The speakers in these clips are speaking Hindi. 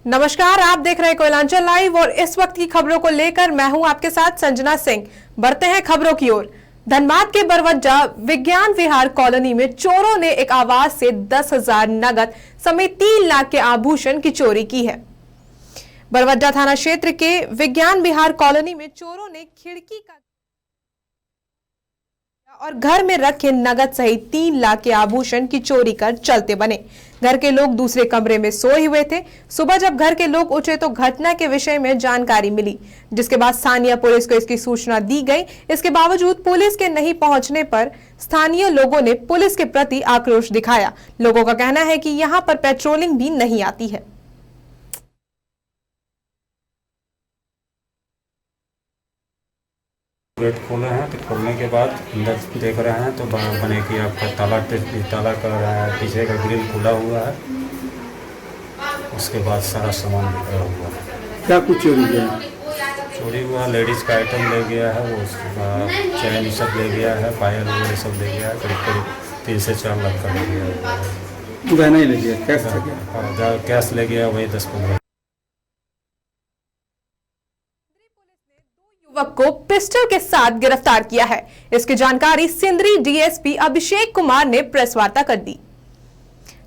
नमस्कार, आप देख रहे हैं कोयलांचल लाइव और इस वक्त की खबरों को लेकर मैं हूं आपके साथ संजना सिंह। बढ़ते हैं खबरों की ओर। धनबाद के बरवज्जा विज्ञान विहार कॉलोनी में चोरों ने एक आवास से 10,000 नगद समेत 3 लाख के आभूषण की चोरी की है। बरवज्जा थाना क्षेत्र के विज्ञान विहार कॉलोनी में चोरों ने खिड़की का और घर में रखे नगद सहित 3 लाख के आभूषण की चोरी कर चलते बने। घर के लोग दूसरे कमरे में सोए हुए थे। सुबह जब घर के लोग उठे तो घटना के विषय में जानकारी मिली, जिसके बाद स्थानीय पुलिस को इसकी सूचना दी गई। इसके बावजूद पुलिस के नहीं पहुंचने पर स्थानीय लोगों ने पुलिस के प्रति आक्रोश दिखाया। लोगों का कहना है कि यहां पर पेट्रोलिंग भी नहीं आती है। गेट खोले हैं तो खोलने के बाद अंदर देख रहे हैं तो बने कि आपका ताला कर रहा है, पीछे का ग्रिल खुला हुआ है। उसके बाद सारा सामान बिखरा हुआ है। क्या कुछ चोरी किया? चोरी हुआ लेडीज़ का आइटम ले गया है, वो उसका चैन सब ले गया है, पायल वगैरह सब ले गया है। करीब 3 से 4 लाख का ले गया है। गहना ही ले गया? कैश था क्या? कैश ले गया वही 10-15। युवक को पिस्टल के साथ गिरफ्तार किया है। इसकी जानकारी सिंदरी डीएसपी अभिषेक कुमार ने प्रेस वार्ता कर दी।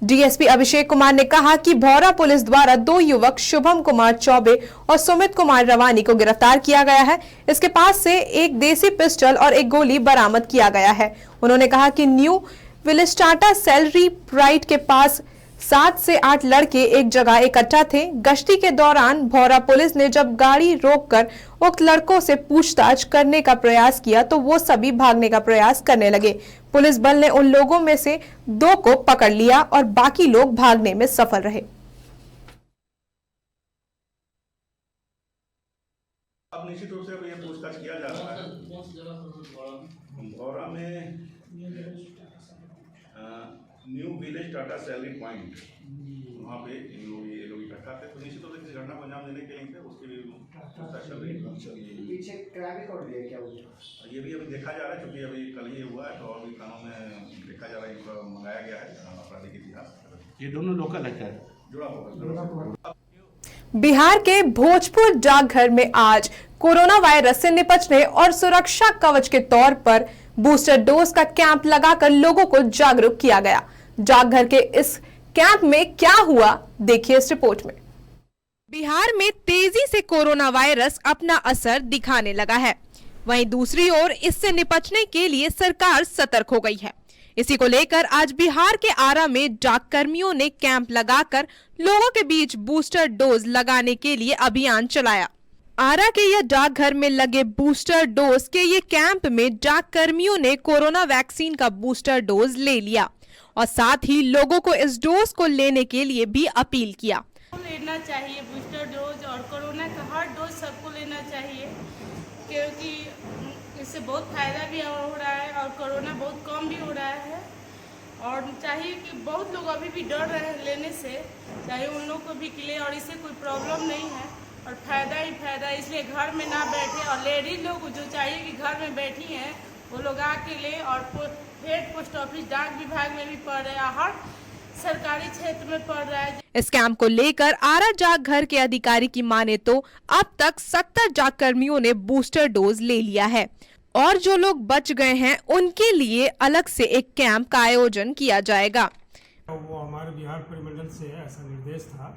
डीएसपी अभिषेक कुमार ने कहा कि भौरा पुलिस द्वारा 2 युवक शुभम कुमार चौबे और सुमित कुमार रवानी को गिरफ्तार किया गया है। इसके पास से एक देसी पिस्टल और एक गोली बरामद किया गया है। उन्होंने कहा कि न्यू विलिस्टाटा सैलरी प्राइड के पास 7 से 8 लड़के एक जगह इकट्ठा थे। गश्ती के दौरान भौरा पुलिस ने जब गाड़ी रोककर उक्त लड़कों से पूछताछ करने का प्रयास किया तो वो सभी भागने का प्रयास करने लगे। पुलिस बल ने उन लोगों में से 2 को पकड़ लिया और बाकी लोग भागने में सफल रहे। अब निश्चित रूप से ये पूछताछ किया जा रहा है। भौरा में new village Tata salary point, वहाँ पे ये लोग इकट्ठा थे। तो निश्चित रूप से किसी घटना को अंजाम देने के लिए उसकी भी पूछताछ चल रही है। पीछे क्राइम रिकॉर्ड दिया क्या? ये भी अभी देखा जा रहा है, क्योंकि अभी कल ही हुआ है तो अभी कानून में देखा जा रहा है, इनको मंगाया गया है आपराधिक इतिहास। ये दोनों लोकल है? जुड़ा होगा। बिहार के भोजपुर डाकघर में आज कोरोना वायरस से निपटने और सुरक्षा कवच के तौर पर बूस्टर डोज का कैंप लगाकर लोगों को जागरूक किया गया। डाकघर के इस कैंप में क्या हुआ, देखिए इस रिपोर्ट में। बिहार में तेजी से कोरोना वायरस अपना असर दिखाने लगा है। वहीं दूसरी ओर इससे निपटने के लिए सरकार सतर्क हो गई है। इसी को लेकर आज बिहार के आरा में डाक कर्मियों ने कैंप लगाकर लोगों के बीच बूस्टर डोज लगाने के लिए अभियान चलाया। आरा के यह डाकघर में लगे बूस्टर डोज के ये कैंप में डाक कर्मियों ने कोरोना वैक्सीन का बूस्टर डोज ले लिया और साथ ही लोगों को इस डोज को लेने के लिए भी अपील किया। लेना चाहिए बूस्टर डोज, और कोरोना का हर डोज सबको लेना चाहिए, क्योंकि इससे बहुत फायदा भी हो रहा है और कोरोना बहुत कम भी हो रहा है। और चाहिए कि बहुत लोग अभी भी डर रहे हैं लेने से, चाहे उन लोग को भी ले, और इससे कोई प्रॉब्लम नहीं है और फायदा ही फायदा। इसलिए घर में ना बैठे, और लेडीज लोग जो चाहिए कि घर में बैठी हैं वो लोग आके ले। और हेड पोस्ट ऑफिस डाक विभाग में भी पड़ रहा है, हर सरकारी क्षेत्र में पड़ रहा है। इस कैंप को लेकर आरा डाकघर के अधिकारी की माने तो अब तक 70 डाक कर्मियों ने बूस्टर डोज ले लिया है और जो लोग बच गए हैं उनके लिए अलग से एक कैंप का आयोजन किया जाएगा। वो हमारे बिहार परिमंडल से ऐसा निर्देश था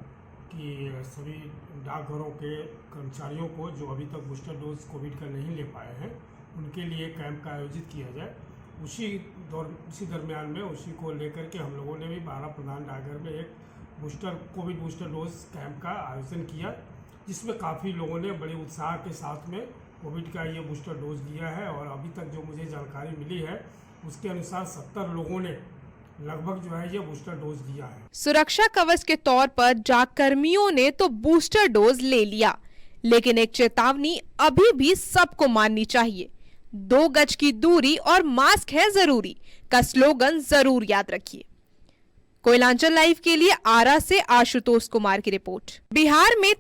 कि सभी डाकघरों के कर्मचारियों को जो अभी तक बूस्टर डोज कोविड का नहीं ले पाए हैं उनके लिए कैंप का आयोजित किया जाए। उसी दरमियान में उसी को लेकर के हम लोगों ने भी 12 प्रधान डाकघर में एक कोविड बूस्टर डोज कैंप का आयोजन किया, जिसमें काफ़ी लोगों ने बड़े उत्साह के साथ में कोविड का ये बूस्टर डोज लिया है। और अभी तक जो मुझे जानकारी मिली है उसके अनुसार 70 लोगों ने लगभग जो है ये बूस्टर डोज लिया है। सुरक्षा कवच के तौर पर डाक कर्मियों ने तो बूस्टर डोज ले लिया, लेकिन एक चेतावनी अभी भी सबको माननी चाहिए। 2 गज की दूरी और मास्क है जरूरी का स्लोगन जरूर याद रखिए। कोयलांचल लाइव के लिए आरा से आशुतोष कुमार की रिपोर्ट। बिहार में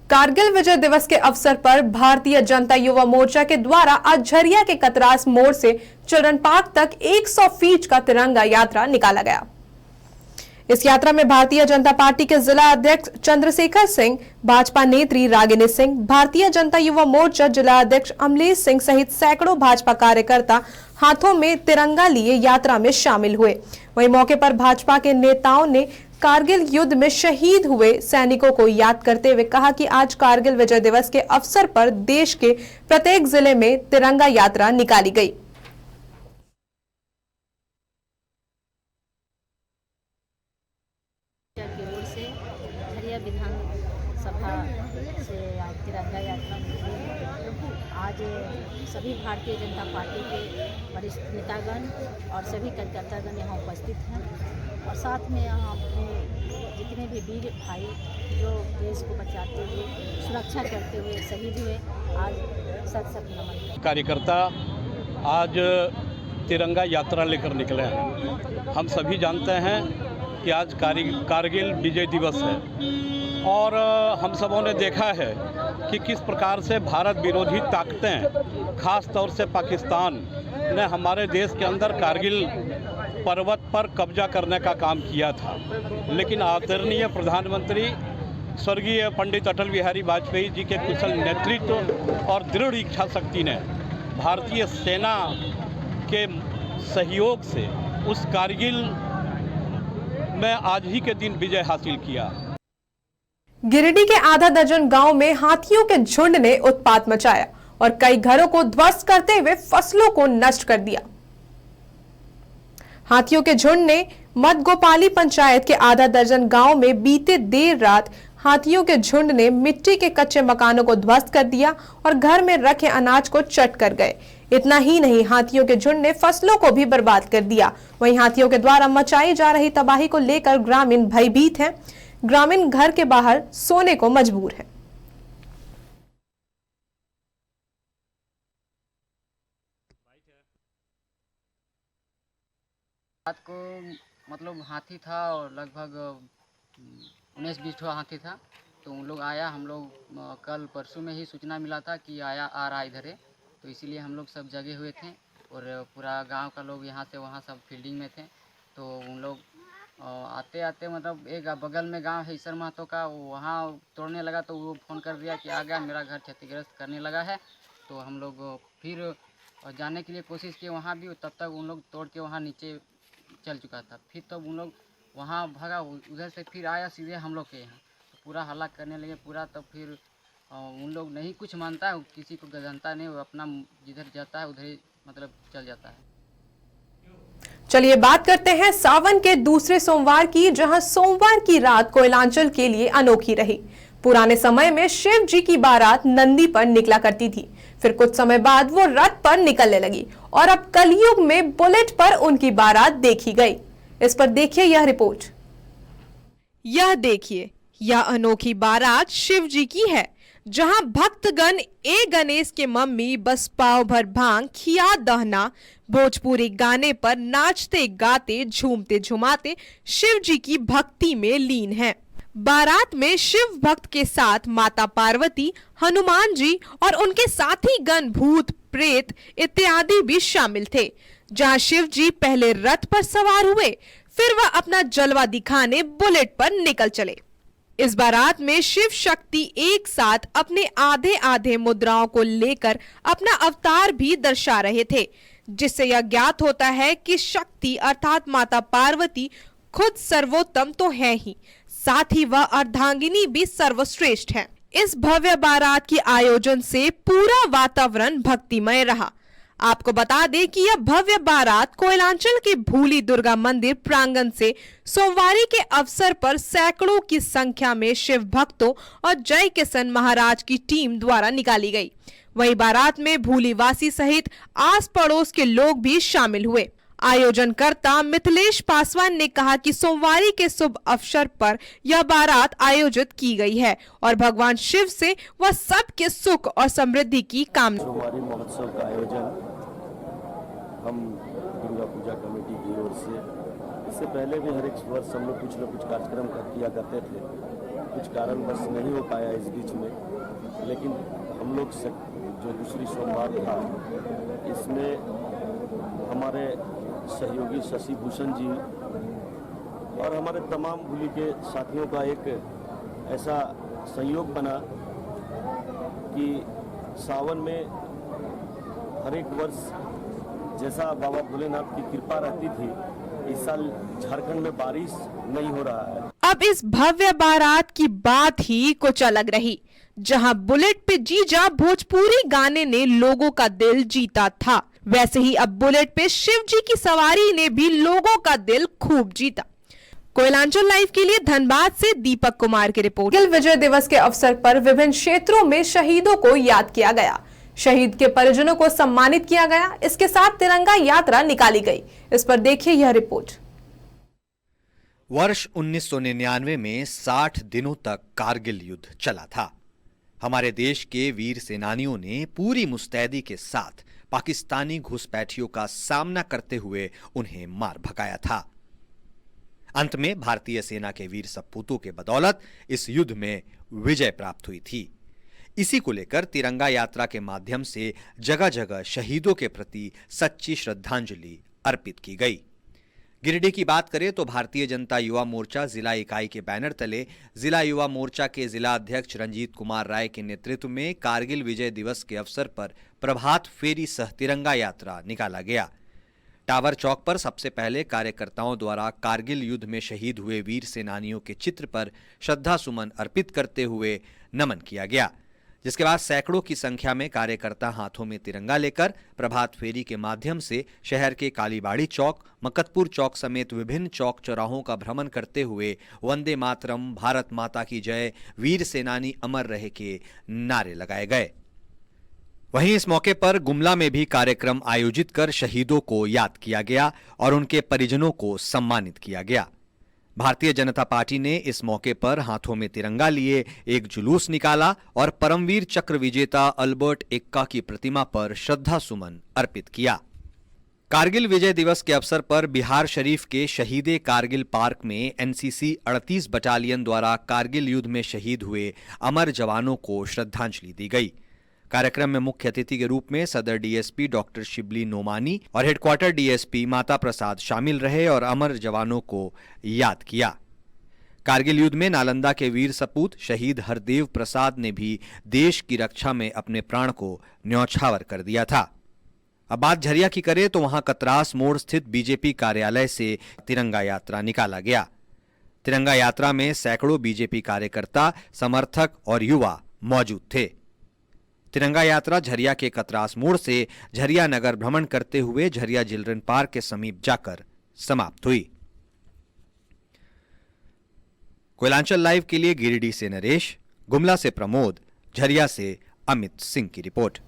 कारगिल विजय दिवस के अवसर पर भारतीय जनता युवा मोर्चा के द्वारा आज झरिया के कतरास मोड़ से चिल्ड्रन पार्क तक 100 फीट का तिरंगा यात्रा निकाला गया। इस यात्रा में भारतीय जनता पार्टी के जिला अध्यक्ष चंद्रशेखर सिंह, भाजपा नेत्री रागिनी सिंह, भारतीय जनता युवा मोर्चा जिला अध्यक्ष अमलेश सिंह सहित सैकड़ों भाजपा कार्यकर्ता हाथों में तिरंगा लिए यात्रा में शामिल हुए। वहीं मौके पर भाजपा के नेताओं ने कारगिल युद्ध में शहीद हुए सैनिकों को याद करते हुए कहा कि आज कारगिल विजय दिवस के अवसर पर देश के प्रत्येक जिले में तिरंगा यात्रा निकाली गई। विधानसभा से आज तिरंगा यात्रा निकली। आज सभी भारतीय जनता पार्टी के वरिष्ठ नेतागण और सभी कार्यकर्तागण यहाँ उपस्थित हैं और साथ में यहाँ जितने भी वीर भाई जो देश को बचाते हुए सुरक्षा करते हुए शहीद हुए, आज सत नमन। कार्यकर्ता आज तिरंगा यात्रा लेकर निकले हैं। हम सभी जानते हैं कि आज कारगिल विजय दिवस है और हम सबों ने देखा है कि किस प्रकार से भारत विरोधी ताकतें, खास तौर से पाकिस्तान ने हमारे देश के अंदर कारगिल पर्वत पर कब्जा करने का काम किया था। लेकिन आदरणीय प्रधानमंत्री स्वर्गीय पंडित अटल बिहारी वाजपेयी जी के कुशल नेतृत्व और दृढ़ इच्छा शक्ति ने भारतीय सेना के सहयोग से उस कारगिल में आज ही के दिन विजय हासिल किया। गिरिडीह के आधा दर्जन गांव में हाथियों के झुंड ने उत्पात मचाया और कई घरों को ध्वस्त करते हुए फसलों को नष्ट कर दिया। हाथियों के झुंड ने मधगोपाली पंचायत के आधा दर्जन गांव में बीते देर रात हाथियों के झुंड ने मिट्टी के कच्चे मकानों को ध्वस्त कर दिया और घर में रखे अनाज को चट कर गए। इतना ही नहीं, हाथियों के झुंड ने फसलों को भी बर्बाद कर दिया। वहीं हाथियों के द्वारा मचाई जा रही तबाही को लेकर ग्रामीण भयभीत हैं। ग्रामीण घर के बाहर सोने को मजबूर है। रात को मतलब हाथी था और लगभग 19-20 हाथी था, तो उन लोग आया। हम लोग कल परसों में ही सूचना मिला था कि आ रहा इधर है, तो इसीलिए हम लोग सब जगे हुए थे और पूरा गांव का लोग यहाँ से वहाँ सब फील्डिंग में थे। तो उन लोग आते आते मतलब एक बगल में गांव है ईसर महतो का, वो वहाँ तोड़ने लगा तो वो फ़ोन कर दिया कि आ गया, मेरा घर क्षतिग्रस्त करने लगा है। तो हम लोग फिर जाने के लिए कोशिश किए वहाँ भी, तब तक उन लोग तोड़ के वहाँ नीचे चल चुका था। फिर तो उन लोग वहाँ भागा, उधर से फिर आया सीधे हम लोग के यहाँ, तो पूरा हल्ला करने लगे पूरा। तो फिर उन लोग नहीं कुछ मानता है, किसी को जानता नहीं, वो अपना जिधर जाता है उधर मतलब चल जाता है। चलिए बात करते हैं सावन के दूसरे सोमवार की, जहां सोमवार की रात कोयलांचल के लिए अनोखी रही। पुराने समय में शिव जी की बारात नंदी पर निकला करती थी, फिर कुछ समय बाद वो रथ पर निकलने लगी और अब कलयुग में बुलेट पर उनकी बारात देखी गई। इस पर देखिए यह रिपोर्ट। यह देखिए, यह अनोखी बारात शिव जी की है, जहां भक्तगण ए गणेश के मम्मी बस पाव भर भांग खिया दहना भोजपुरी गाने पर नाचते गाते झूमते झुमाते शिव जी की भक्ति में लीन हैं। बारात में शिव भक्त के साथ माता पार्वती, हनुमान जी और उनके साथी गण भूत प्रेत इत्यादि भी शामिल थे। जहां शिव जी पहले रथ पर सवार हुए, फिर वह अपना जलवा दिखाने बुलेट पर निकल चले। इस बारात में शिव शक्ति एक साथ अपने आधे आधे मुद्राओं को लेकर अपना अवतार भी दर्शा रहे थे, जिससे यह ज्ञात होता है कि शक्ति अर्थात माता पार्वती खुद सर्वोत्तम तो है ही, साथ ही वह अर्धांगिनी भी सर्वश्रेष्ठ है। इस भव्य बारात के आयोजन से पूरा वातावरण भक्तिमय रहा। आपको बता दें कि यह भव्य बारात कोयलांचल के भूली दुर्गा मंदिर प्रांगण से सोमवारी के अवसर पर सैकड़ों की संख्या में शिव भक्तों और जय किशन महाराज की टीम द्वारा निकाली गई। वहीं बारात में भूलीवासी सहित आस पड़ोस के लोग भी शामिल हुए। आयोजनकर्ता मिथिलेश पासवान ने कहा कि सोमवारी के शुभ अवसर पर यह बारात आयोजित की गई है और भगवान शिव से वह सबके सुख और समृद्धि की कामना। सोमवारी महोत्सव का आयोजन हम दुर्गा पूजा कमेटी की ओर से इससे पहले भी हर एक वर्ष हम लोग कुछ न कुछ कार्यक्रम किया करते थे। कुछ कारणवश नहीं हो पाया इस बीच में, लेकिन हम लोग जो दूसरी सोमवार था इसमें हमारे सहयोगी शशि भूषण जी और हमारे तमाम भूली के साथियों का एक ऐसा संयोग बना कि सावन में हर एक वर्ष जैसा बाबा भोलेनाथ की कृपा रहती थी, इस साल झारखंड में बारिश नहीं हो रहा है। अब इस भव्य बारात की बात ही कुछ अलग रही, जहां बुलेट पे जीजा भोजपुरी गाने ने लोगों का दिल जीता था, वैसे ही अब बुलेट पे शिव जी की सवारी ने भी लोगों का दिल खूब जीता। कोयलांचल लाइव के लिए धनबाद से दीपक कुमार की रिपोर्ट। कारगिल विजय दिवस के अवसर पर विभिन्न क्षेत्रों में शहीदों को याद किया गया, शहीद के परिजनों को सम्मानित किया गया, इसके साथ तिरंगा यात्रा निकाली गई। इस पर देखिए यह रिपोर्ट। वर्ष 1999 में 60 दिनों तक कारगिल युद्ध चला था। हमारे देश के वीर सेनानियों ने पूरी मुस्तैदी के साथ पाकिस्तानी घुसपैठियों का सामना करते हुए उन्हें मार भगाया था। अंत में भारतीय सेना के वीर सपूतों के बदौलत इस युद्ध में विजय प्राप्त हुई थी। इसी को लेकर तिरंगा यात्रा के माध्यम से जगह जगह शहीदों के प्रति सच्ची श्रद्धांजलि अर्पित की गई। गिरिडीह की बात करें तो भारतीय जनता युवा मोर्चा जिला इकाई के बैनर तले जिला युवा मोर्चा के जिला अध्यक्ष रंजीत कुमार राय के नेतृत्व में कारगिल विजय दिवस के अवसर पर प्रभात फेरी सह तिरंगा यात्रा निकाला गया। टावर चौक पर सबसे पहले कार्यकर्ताओं द्वारा कारगिल युद्ध में शहीद हुए वीर सेनानियों के चित्र पर श्रद्धा सुमन अर्पित करते हुए नमन किया गया, जिसके बाद सैकड़ों की संख्या में कार्यकर्ता हाथों में तिरंगा लेकर प्रभात फेरी के माध्यम से शहर के कालीबाड़ी चौक, मकतपुर चौक समेत विभिन्न चौक चौराहों का भ्रमण करते हुए वंदे मातरम, भारत माता की जय, वीर सेनानी अमर रहे के नारे लगाए गए। वहीं इस मौके पर गुमला में भी कार्यक्रम आयोजित कर शहीदों को याद किया गया और उनके परिजनों को सम्मानित किया गया। भारतीय जनता पार्टी ने इस मौके पर हाथों में तिरंगा लिए एक जुलूस निकाला और परमवीर चक्र विजेता अल्बर्ट एक्का की प्रतिमा पर श्रद्धा सुमन अर्पित किया। कारगिल विजय दिवस के अवसर पर बिहार शरीफ के शहीदे कारगिल पार्क में एनसीसी 38 बटालियन द्वारा कारगिल युद्ध में शहीद हुए अमर जवानों को श्रद्धांजलि दी गई। कार्यक्रम में मुख्य अतिथि के रूप में सदर डीएसपी डॉक्टर शिबली नोमानी और हेडक्वार्टर डीएसपी माता प्रसाद शामिल रहे और अमर जवानों को याद किया। कारगिल युद्ध में नालंदा के वीर सपूत शहीद हरदेव प्रसाद ने भी देश की रक्षा में अपने प्राण को न्यौछावर कर दिया था। अब बात झरिया की करें तो वहां कतरास मोड़ स्थित बीजेपी कार्यालय से तिरंगा यात्रा निकाला गया। तिरंगा यात्रा में सैकड़ों बीजेपी कार्यकर्ता, समर्थक और युवा मौजूद थे। तिरंगा यात्रा झरिया के कतरास मोड़ से झरिया नगर भ्रमण करते हुए झरिया चिल्ड्रन पार्क के समीप जाकर समाप्त हुई। कोयलांचल लाइव के लिए गिरिडीह से नरेश, गुमला से प्रमोद, झरिया से अमित सिंह की रिपोर्ट।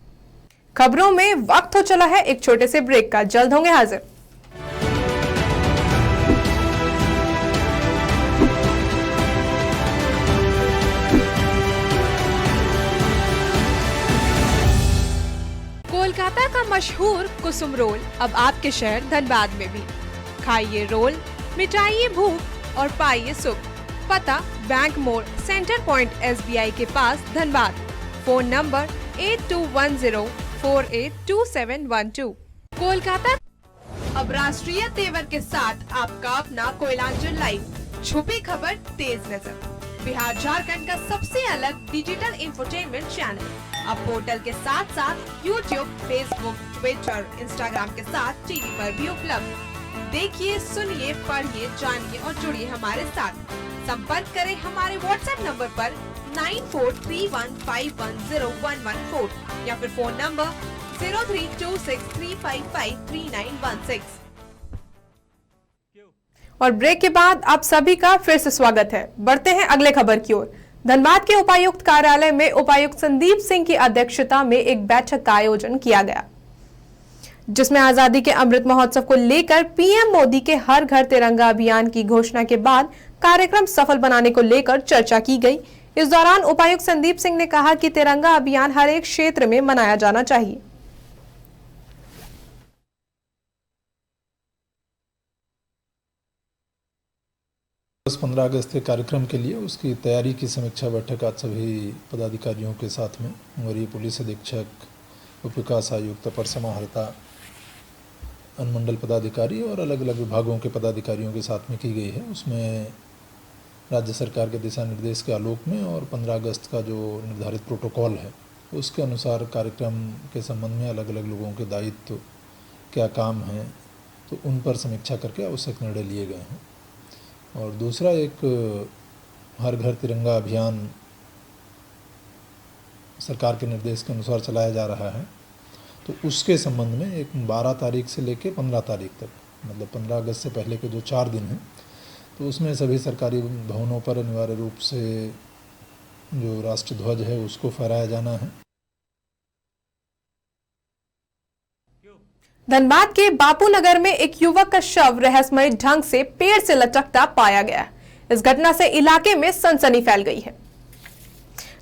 खबरों में वक्त हो चला है एक छोटे से ब्रेक का, जल्द होंगे हाजिर। कोलकाता का मशहूर कुसुम रोल अब आपके शहर धनबाद में भी। खाइए रोल, मिटाइए भूख और पाइए सुख। पता बैंक मोड़, सेंटर पॉइंट SBI के पास धनबाद। Phone number 8210482712। कोलकाता। अब राष्ट्रीय तेवर के साथ आपका अपना कोयलांचल लाइव, छुपी खबर तेज नजर। बिहार झारखंड का सबसे अलग डिजिटल इंफोटेनमेंट चैनल अब पोर्टल के साथ साथ YouTube, Facebook, Twitter, Instagram के साथ टीवी पर भी उपलब्ध। देखिए, सुनिए, पढ़िए, जानिए और जुड़िए हमारे साथ। संपर्क करें हमारे WhatsApp नंबर पर 9431510114 या फिर फोन नंबर 032635533916। और ब्रेक के बाद आप सभी का फिर से स्वागत है। बढ़ते हैं अगले खबर की ओर। धनबाद के उपायुक्त कार्यालय में उपायुक्त संदीप सिंह की अध्यक्षता में एक बैठक का आयोजन किया गया, जिसमें आजादी के अमृत महोत्सव को लेकर पीएम मोदी के हर घर तिरंगा अभियान की घोषणा के बाद कार्यक्रम सफल बनाने को लेकर चर्चा की गई। इस दौरान उपायुक्त संदीप सिंह ने कहा कि तिरंगा अभियान हर एक क्षेत्र में मनाया जाना चाहिए। 15 अगस्त के कार्यक्रम के लिए उसकी तैयारी की समीक्षा बैठक आज सभी पदाधिकारियों के साथ में, वरीय पुलिस अधीक्षक, उप विकास आयुक्त, अपर समाहर्ता अनुमंडल पदाधिकारी और अलग अलग विभागों के पदाधिकारियों के साथ में की गई है। उसमें राज्य सरकार के दिशा निर्देश के आलोक में और 15 अगस्त का जो निर्धारित प्रोटोकॉल है उसके अनुसार कार्यक्रम के संबंध में अलग अलग लोगों के दायित्व क्या काम हैं तो उन पर समीक्षा करके आवश्यक निर्णय लिए गए हैं। और दूसरा एक हर घर तिरंगा अभियान सरकार के निर्देश के अनुसार चलाया जा रहा है, तो उसके संबंध में एक 12 तारीख से लेकर 15 तारीख तक, मतलब 15 अगस्त से पहले के जो 4 दिन हैं, तो उसमें सभी सरकारी भवनों पर अनिवार्य रूप से जो राष्ट्र ध्वज है उसको फहराया जाना है। धनबाद के बापू नगर में एक युवक का शव रहस्यमय ढंग से पेड़ से लटकता पाया गया। इस घटना से इलाके में सनसनी फैल गई है।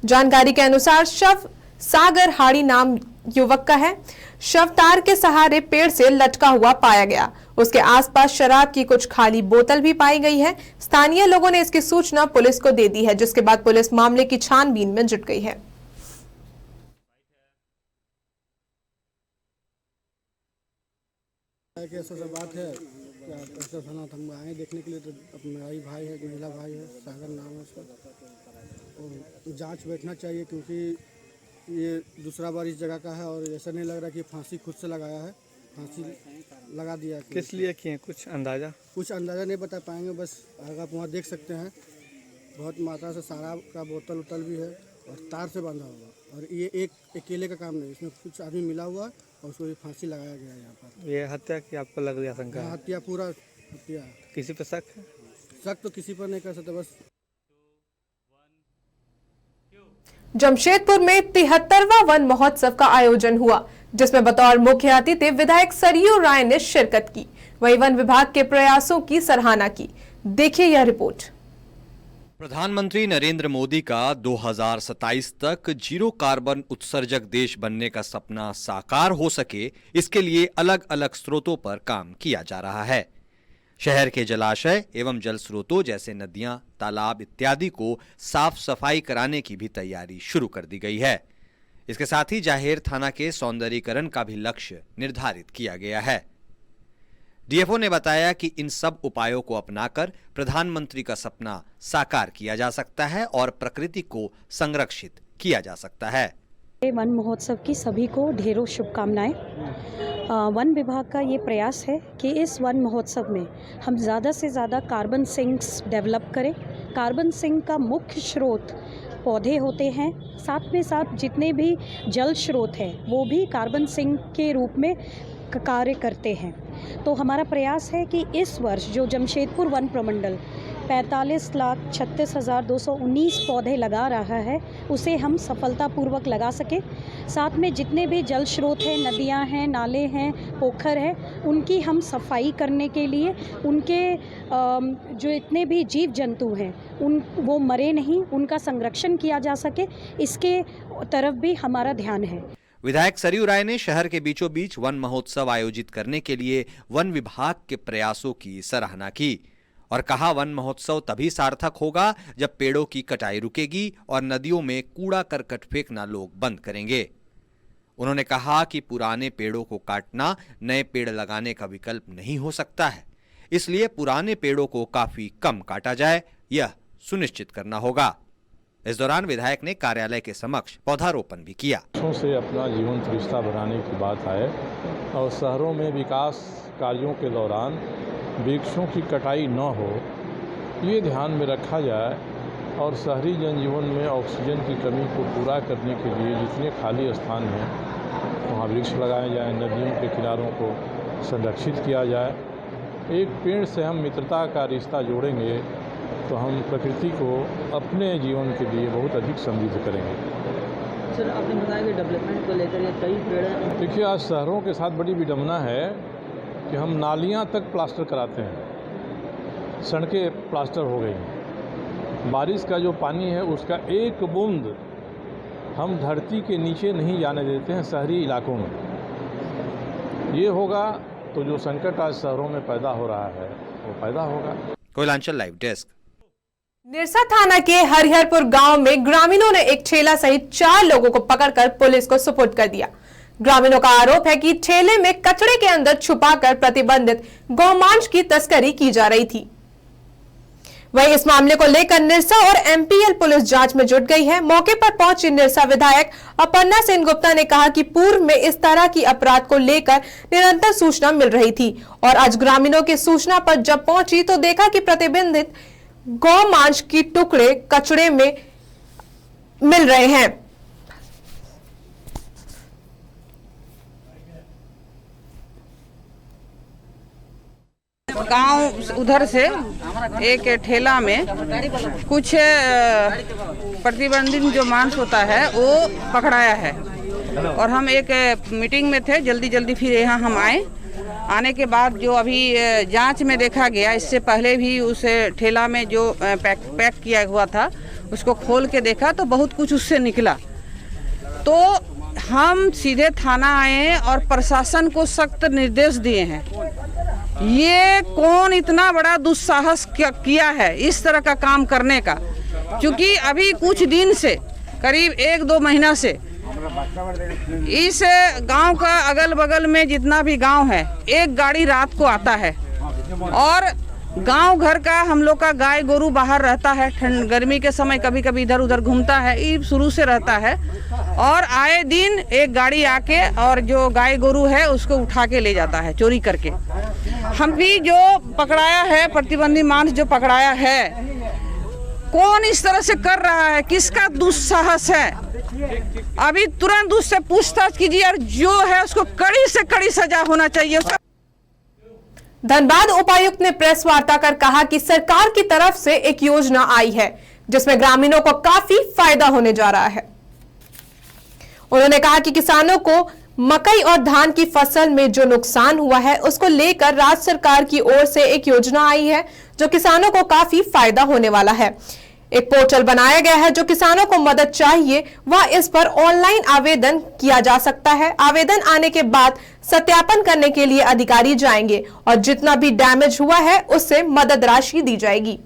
जानकारी के अनुसार शव सागर हाड़ी नाम युवक का है। शव तार के सहारे पेड़ से लटका हुआ पाया गया। उसके आसपास शराब की कुछ खाली बोतल भी पाई गई है। स्थानीय लोगों ने इसकी सूचना पुलिस को दे दी है, जिसके बाद पुलिस मामले की छानबीन में जुट गई है। ऐसा सब बात है क्या ऐसा थाना हम आए देखने के लिए, तो मेरा ही भाई है, महिला भाई है, सागर नाम है उसका। और जांच बैठना चाहिए क्योंकि ये दूसरा बार इस जगह का है और ऐसा नहीं लग रहा कि फांसी खुद से लगाया है, फांसी लगा दिया। किस लिए किए कुछ अंदाज़ा नहीं बता पाएंगे, बस आप वहाँ देख सकते हैं बहुत मात्रा से शराब का बोतल उतल भी है और तार से बांधा हुआ। और ये एक अकेले का काम नहीं, इसमें कुछ आदमी मिला हुआ और उसको ये फांसी लगाया गया यहाँ पर। ये हत्या की आपको लग रही आशंका? हत्या, पूरा हत्या। किसी पे शक है? शक तो किसी पर नहीं कर सकते। बस जमशेदपुर में 73वां वन महोत्सव का आयोजन हुआ, जिसमें बतौर मुख्य अतिथि विधायक सरयू राय ने शिरकत की। वहीं वन विभाग के प्रयासों की सराहना की। देखिए यह रिपोर्ट। प्रधानमंत्री नरेंद्र मोदी का 2027 तक जीरो कार्बन उत्सर्जक देश बनने का सपना साकार हो सके, इसके लिए अलग अलग स्रोतों पर काम किया जा रहा है। शहर के जलाशय एवं जल स्रोतों जैसे नदियां, तालाब इत्यादि को साफ सफाई कराने की भी तैयारी शुरू कर दी गई है। इसके साथ ही जाहेर थाना के सौंदर्यीकरण का भी लक्ष्य निर्धारित किया गया है। डीएफओ ने बताया कि इन सब उपायों को अपनाकर प्रधानमंत्री का सपना साकार किया जा सकता है और प्रकृति को संरक्षित किया जा सकता है। वन महोत्सव की सभी को ढेरों शुभकामनाएं। वन विभाग का ये प्रयास है कि इस वन महोत्सव में हम ज़्यादा से ज़्यादा कार्बन सिंक्स डेवलप करें। कार्बन सिंक का मुख्य स्रोत पौधे होते हैं, साथ में साथ जितने भी जल स्रोत हैं वो भी कार्बन सिंक के रूप में कार्य करते हैं। तो हमारा प्रयास है कि इस वर्ष जो जमशेदपुर वन प्रमंडल 45,36,219 पौधे लगा रहा है उसे हम सफलतापूर्वक लगा सके। साथ में जितने भी जल स्रोत हैं, नदियां हैं, नाले हैं, पोखर हैं, उनकी हम सफाई करने के लिए उनके जो इतने भी जीव जंतु हैं वो मरे नहीं, उनका संरक्षण किया जा सके, इसके तरफ भी हमारा ध्यान है। विधायक सरयू राय ने शहर के बीचों बीच वन महोत्सव आयोजित करने के लिए वन विभाग के प्रयासों की सराहना की और कहा, वन महोत्सव तभी सार्थक होगा जब पेड़ों की कटाई रुकेगी और नदियों में कूड़ा करकट फेंकना लोग बंद करेंगे। उन्होंने कहा कि पुराने पेड़ों को काटना नए पेड़ लगाने का विकल्प नहीं हो सकता है, इसलिए पुराने पेड़ों को काफी कम काटा जाए, यह सुनिश्चित करना होगा। इस दौरान विधायक ने कार्यालय के समक्ष पौधारोपण भी किया। से अपना जीवंत रिश्ता बनाने की बात आए और शहरों में विकास कार्यों के दौरान वृक्षों की कटाई न हो, ये ध्यान में रखा जाए और शहरी जनजीवन में ऑक्सीजन की कमी को पूरा करने के लिए जितने खाली स्थान हैं वहाँ वृक्ष लगाए जाएं, नदियों के किनारों को संरक्षित किया जाए। एक पेड़ से हम मित्रता का रिश्ता जोड़ेंगे तो हम प्रकृति को अपने जीवन के लिए बहुत अधिक समृद्ध करेंगे। सर, आपने बताया कि डेवलपमेंट को लेकर ये कई पेड़ हैं। देखिए, आज शहरों के साथ बड़ी विडंबना है कि हम नालियां तक प्लास्टर कराते हैं, सड़कें प्लास्टर हो गई हैं। बारिश का जो पानी है उसका एक बूंद हम धरती के नीचे नहीं जाने देते हैं शहरी इलाकों में। ये होगा तो जो संकट आज शहरों में पैदा हो रहा है वो पैदा होगा। Koylanchal live desk. निरसा थाना के हरिहरपुर गांव में ग्रामीणों ने एक ठेला सहित 4 लोगों को पकड़कर पुलिस को सुपुर्द कर दिया। ग्रामीणों का आरोप है कि ठेले में कचड़े के अंदर छुपाकर प्रतिबंधित गौमांस की तस्करी की जा रही थी। वहीं इस मामले को लेकर निरसा और एमपीएल पुलिस जांच में जुट गई है। मौके पर पहुंची निरसा विधायक अपर्णा सेनगुप्ता ने कहा कि पूर्व में इस तरह की अपराध को लेकर निरंतर सूचना मिल रही थी और आज ग्रामीणों की सूचना पर जब पहुंची तो देखा कि प्रतिबंधित गौमांस की टुकड़े कचड़े में मिल रहे हैं। गांव उधर से एक ठेला में कुछ प्रतिबंधित जो मांस होता है वो पकड़ाया है और हम एक मीटिंग में थे, जल्दी फिर यहाँ हम आने के बाद जो अभी जांच में देखा गया, इससे पहले भी उस ठेला में जो पैक किया हुआ था उसको खोल के देखा तो बहुत कुछ उससे निकला। तो हम सीधे थाना आए और प्रशासन को सख्त निर्देश दिए हैं। ये कौन इतना बड़ा दुस्साहस किया है इस तरह का काम करने का, क्योंकि अभी कुछ दिन से करीब 1-2 महीना से इस गांव का अगल बगल में जितना भी गांव है एक गाड़ी रात को आता है और गांव घर का हम लोग का गाय गोरू बाहर रहता है। ठंड गर्मी के समय कभी कभी इधर उधर घूमता है, ये शुरू से रहता है और आए दिन एक गाड़ी आके और जो गाय गोरू है उसको उठा के ले जाता है चोरी करके। हम भी जो पकड़ाया है, प्रतिबंधित मांस जो पकड़ाया है, कौन इस तरह से कर रहा है, किसका दुस्साहस है, अभी तुरंत उससे पूछताछ कीजिए और जो है उसको कड़ी से कड़ी सजा होना चाहिए। धनबाद उपायुक्त ने प्रेस वार्ता कर कहा कि सरकार की तरफ से एक योजना आई है जिसमें ग्रामीणों को काफी फायदा होने जा रहा है। उन्होंने कहा कि किसानों को मकई और धान की फसल में जो नुकसान हुआ है उसको लेकर राज्य सरकार की ओर से एक योजना आई है जो किसानों को काफी फायदा होने वाला है। एक पोर्टल बनाया गया है जो किसानों को मदद चाहिए वह इस पर ऑनलाइन आवेदन किया जा सकता है। आवेदन आने के बाद सत्यापन करने के लिए अधिकारी जाएंगे और जितना भी डैमेज हुआ है उससे मदद राशि दी जाएगी।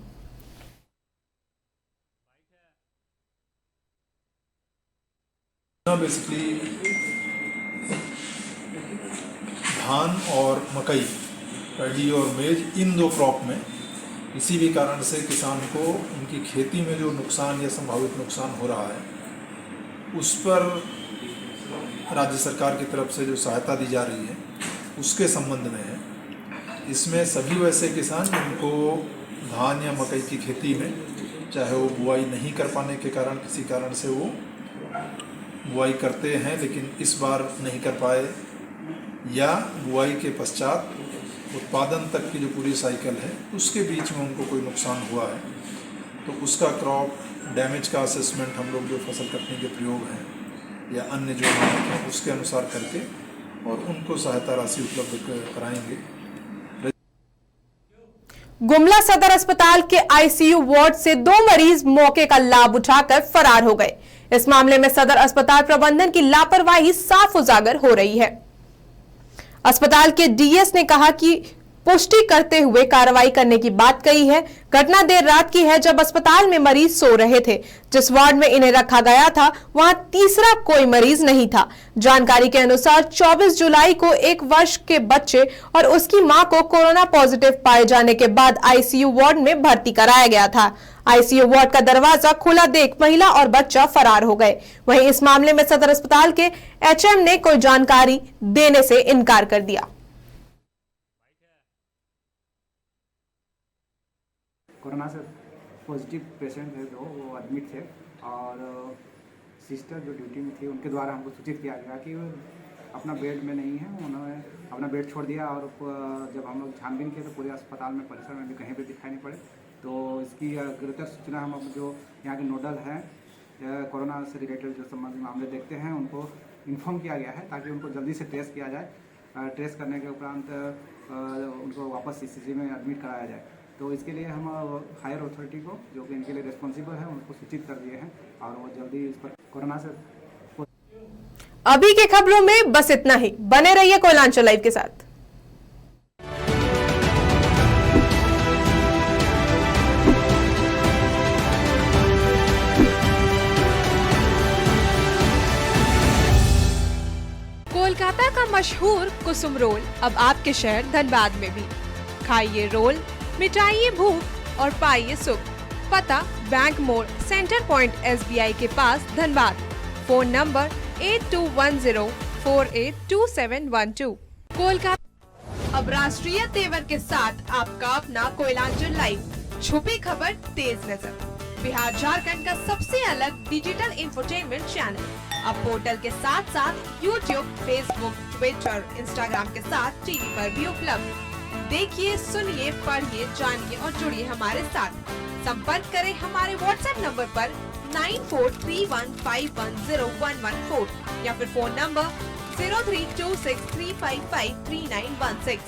बेसिकली धान और मकई, पैडी और मेज, इन 2 क्रॉप में किसी भी कारण से किसान को उनकी खेती में जो नुकसान या संभावित नुकसान हो रहा है उस पर राज्य सरकार की तरफ से जो सहायता दी जा रही है उसके संबंध में है। इसमें सभी वैसे किसान जिनको धान या मकई की खेती में चाहे वो बुआई नहीं कर पाने के कारण किसी कारण से वो बुआई करते हैं लेकिन इस बार नहीं कर पाए, या बुआई के पश्चात उत्पादन तक की जो पूरी साइकिल है उसके बीच में उनको कोई नुकसान हुआ है तो उसका क्रॉप डैमेज का असेसमेंट हम लोग जो फसल कटने के प्रयोग हैं या अन्य जो मानक हैं उसके अनुसार करके और उनको सहायता राशि उपलब्ध कराएंगे। गुमला सदर अस्पताल के आईसीयू वार्ड से 2 मरीज मौके का लाभ उठाकर फरार हो गए। इस मामले में सदर अस्पताल प्रबंधन की लापरवाही साफ उजागर हो रही है। अस्पताल के डीएस ने कहा कि पुष्टि करते हुए कार्रवाई करने की बात कही है। घटना देर रात की है जब अस्पताल में मरीज सो रहे थे। जिस वार्ड में इन्हें रखा गया था वहां तीसरा कोई मरीज नहीं था। जानकारी के अनुसार 24 जुलाई को 1 वर्ष के बच्चे और उसकी मां को कोरोना पॉजिटिव पाए जाने के बाद आईसीयू वार्ड में भर्ती कराया गया था। आईसीयू वार्ड का दरवाजा खुला देख महिला और बच्चा फरार हो गए। वहीं इस मामले में सदर अस्पताल के एचएम ने कोई जानकारी देने से इनकार कर दिया। कोरोना से पॉजिटिव पेशेंट थे जो वो एडमिट थे और सिस्टर जो ड्यूटी में थी उनके द्वारा हमको सूचित किया गया कि वो अपना बेड में नहीं है। उन्होंने अपना बेड छोड़ दिया और जब हम लोग छानबीन किए तो पूरे अस्पताल में परिसर में भी कहीं भी दिखाई नहीं पड़े। तो इसकी अग्रतर सूचना हम जो यहाँ के नोडल हैं कोरोना से रिलेटेड जो संबंधित मामले देखते हैं उनको इन्फॉर्म किया गया है ताकि उनको जल्दी से ट्रेस किया जाए। ट्रेस करने के उपरांत उनको वापस सीसीजी में एडमिट कराया जाए। तो इसके लिए हम हायर अथॉरिटी को जो कि इनके लिए रिस्पॉन्सिबल है उनको सूचित कर दिए हैं और वो जल्दी इस पर कोरोना से। अभी के खबरों में बस इतना ही। बने रहिए कोयलांचल लाइव के साथ। कोलकाता का मशहूर कुसुम रोल अब आपके शहर धनबाद में भी। खाइए रोल, मिटाइए भूख और पाइए सुख। पता बैंक मोड़, सेंटर पॉइंट SBI के पास, धनबाद। Phone number 8210482712। कोलकाता। अब राष्ट्रीय तेवर के साथ आपका अपना कोयलांचल लाइव। छुपी खबर, तेज नजर। बिहार झारखंड का सबसे अलग डिजिटल इंफोटेनमेंट चैनल अब पोर्टल के साथ साथ YouTube, Facebook, Twitter, Instagram के साथ टीवी पर भी उपलब्ध। देखिए, सुनिए, पढ़िए, जानिए और जुड़िए हमारे साथ। संपर्क करें हमारे WhatsApp नंबर पर 9431510114 या फिर फोन नंबर 032635533916।